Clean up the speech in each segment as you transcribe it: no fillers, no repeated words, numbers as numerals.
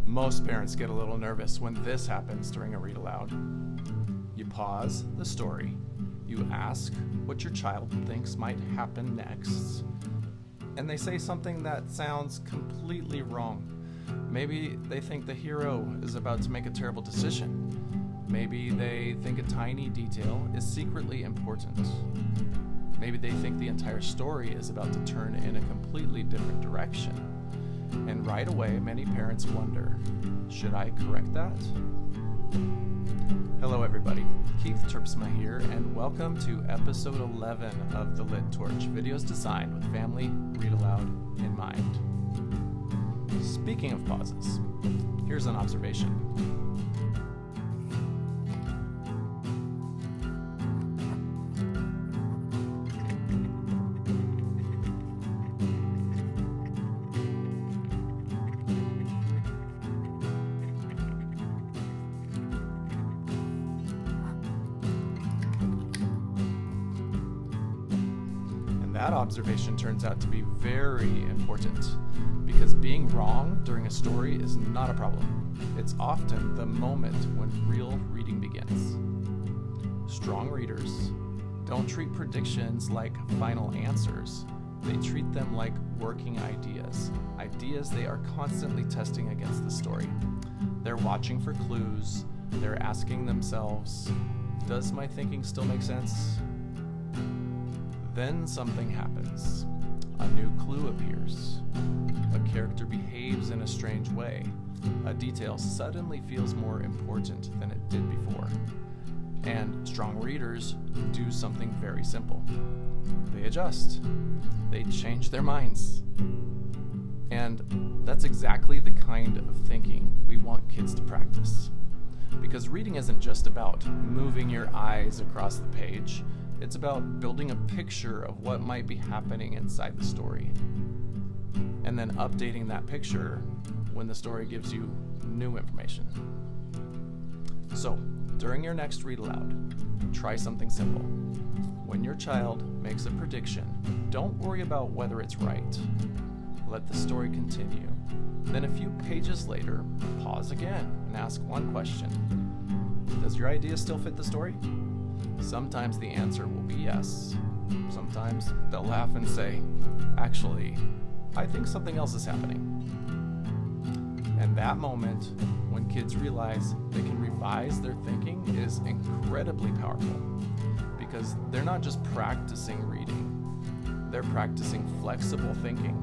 Most parents get a little nervous when this happens during a read aloud. You pause the story, you ask what your child thinks might happen next, and they say something that sounds completely wrong. Maybe they think the hero is about to make a terrible decision. Maybe they think a tiny detail is secretly important. Maybe they think the entire story is about to turn in a completely different direction. And right away, many parents wonder, should I correct that? Hello everybody, Keith Terpsma here, and welcome to episode 11 of The Lit Torch, videos designed with family read aloud in mind. Speaking of pauses, here's an observation. That observation turns out to be very important because being wrong during a story is not a problem. It's often the moment when real reading begins. Strong readers don't treat predictions like final answers. They treat them like working ideas they are constantly testing against the story. They're watching for clues. They're asking themselves, does my thinking still make sense? Then something happens. A new clue appears. A character behaves in a strange way. A detail suddenly feels more important than it did before. And strong readers do something very simple. They adjust. They change their minds. And that's exactly the kind of thinking we want kids to practice. Because reading isn't just about moving your eyes across the page. It's about building a picture of what might be happening inside the story, and then updating that picture when the story gives you new information. So, during your next read aloud, try something simple. When your child makes a prediction, don't worry about whether it's right. Let the story continue. Then a few pages later, pause again and ask one question. Does your idea still fit the story? Sometimes the answer will be yes. Sometimes they'll laugh and say, actually, I think something else is happening. And that moment, when kids realize they can revise their thinking, is incredibly powerful. Because they're not just practicing reading, they're practicing flexible thinking.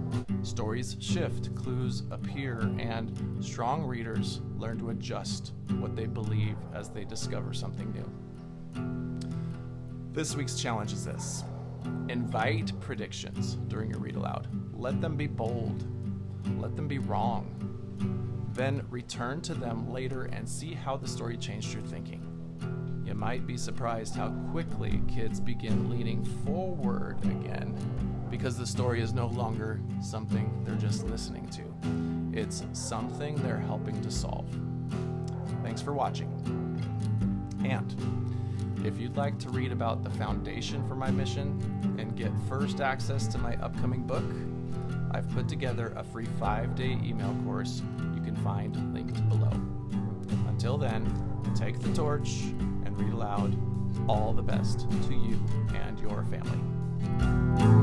Stories shift, clues appear, and strong readers learn to adjust what they believe as they discover something new. This week's challenge is this. Invite predictions during your read aloud. Let them be bold. Let them be wrong. Then return to them later and see how the story changed your thinking. You might be surprised how quickly kids begin leaning forward again because the story is no longer something they're just listening to. It's something they're helping to solve. Thanks for watching. And if you'd like to read about the foundation for my mission and get first access to my upcoming book, I've put together a free 5-day email course you can find linked below. Until then, take the torch and read aloud. All the best to you and your family.